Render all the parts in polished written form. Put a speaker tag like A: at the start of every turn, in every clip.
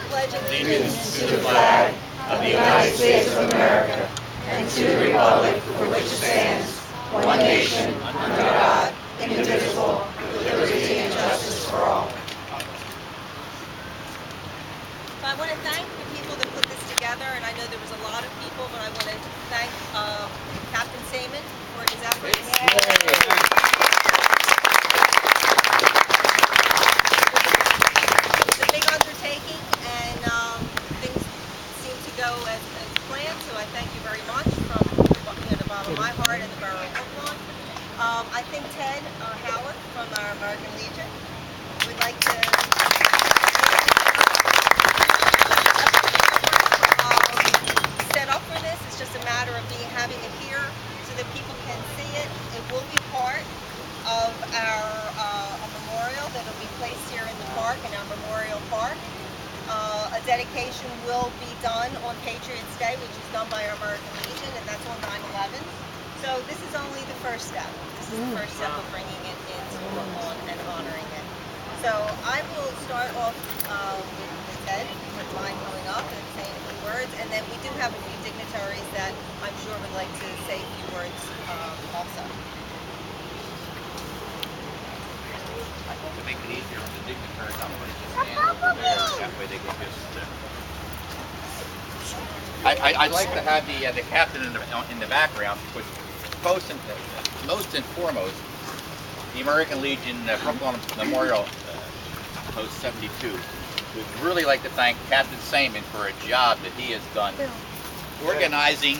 A: pledge allegiance to the flag of the United States of America and to the republic for which it stands, one nation, under God, indivisible, with liberty and justice for all.
B: So I want to thank the people that put this together, and I know there was a lot of people, but I want to thank Captain Seaman for his efforts. It's a big undertaking, and things seem to go as planned, so I thank you very much from the bottom of my heart and the Borough of Brooklawn. I think Ted Howard from our American Legion would like to set up for this. It's just a matter of having it here so that people can see it. It will be part of our memorial that will be placed here in the park, in our Memorial Park. A dedication will be done on Patriots Day, which is done by our American Legion, and that's on 9/11. So this is only the first step. This is the first step of bringing it into Brooklawn and honoring it. So I will start off with Ted, if you would mind coming up and saying a few words, and then we do have a few dignitaries that I'm sure would like to say a few words also.
C: I hope to make it easier on the dignitaries. I'm going to just stand over there. That way they can just. I'd like to have the captain in the background because most and foremost, the American Legion Brooklawn Memorial Post 72 would really like to thank Captain Seaman for a job that he has done organizing,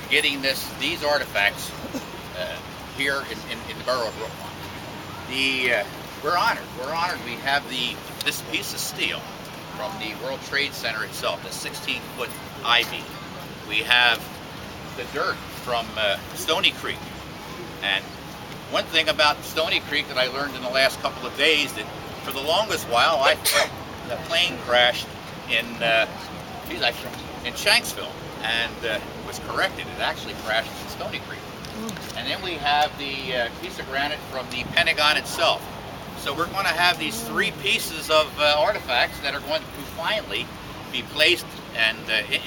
C: getting these artifacts here in the borough of Brooklawn. We're honored. We're honored. We have this piece of steel from the World Trade Center itself, the 16-foot I-beam. We have the dirt from Stony Creek. And one thing about Stony Creek that I learned in the last couple of days, that for the longest while I thought the plane crashed in Shanksville, and was corrected. It actually crashed in Stony Creek. And then we have the piece of granite from the Pentagon itself. So we're going to have these three pieces of artifacts that are going to finally be placed and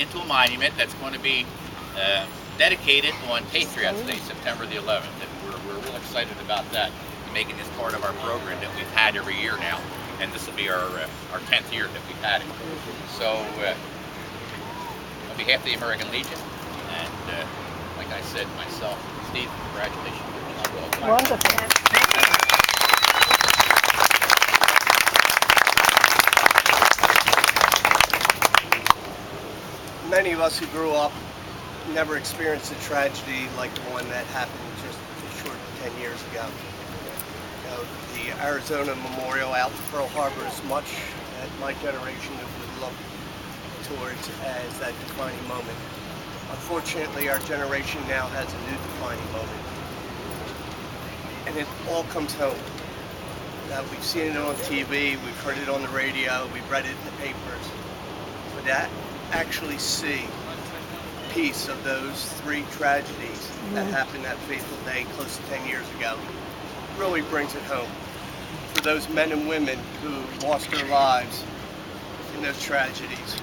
C: into a monument that's going to be dedicated on Patriots Day, September the 11th. And we're real excited about that, making this part of our program that we've had every year now. And this will be our 10th year that we've had it. So on behalf of the American Legion, and like I said, myself, Steve, congratulations.
D: Wonderful.
E: Many of us who grew up never experienced a tragedy like the one that happened just a short 10 years ago. The Arizona Memorial out in Pearl Harbor is much that my generation would look towards as that defining moment. Unfortunately, our generation now has a new defining moment. And it all comes home. We've seen it on TV, we've heard it on the radio, we've read it in the papers. But that actually see a piece of those three tragedies that happened that fateful day close to 10 years ago really brings it home. For those men and women who lost their lives in those tragedies,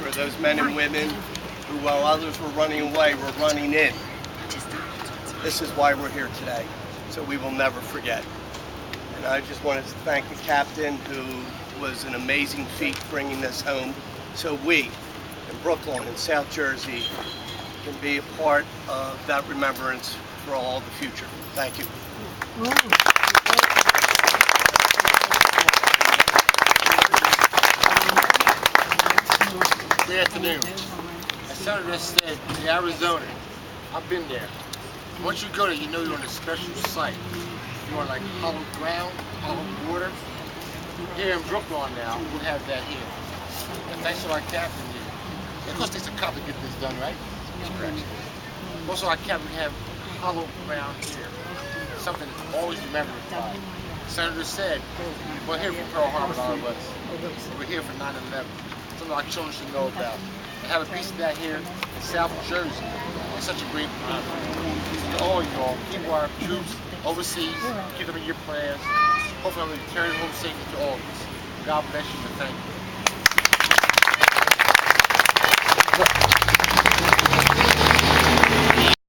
E: for those men and women who, while others were running away, were running in. This is why we're here today, so we will never forget. And I just wanted to thank the captain, who was an amazing feat bringing this home, so we in Brooklawn and South Jersey can be a part of that remembrance for all the future. Thank you.
F: Good afternoon. As Senator said, in Arizona, I've been there. Once you go there, you know you're on a special site. You're on like hollow ground, hollow water. Here in Brooklawn now, we have that here. And thanks to our captain here. Of course, it takes a cop to get this done, right? That's correct. Also, our captain, we have hollow ground here. Something that's always remembered by. Senator said, we're here for Pearl Harbor, all of us. We're here for 9/11. Something our children should know about. To have a piece of that here in South Jersey is such a great honor. To all y'all, keep our troops overseas, keep them in your prayers. Hopefully, I'm going to carry them home safely to all of us. God bless you and thank you. Look.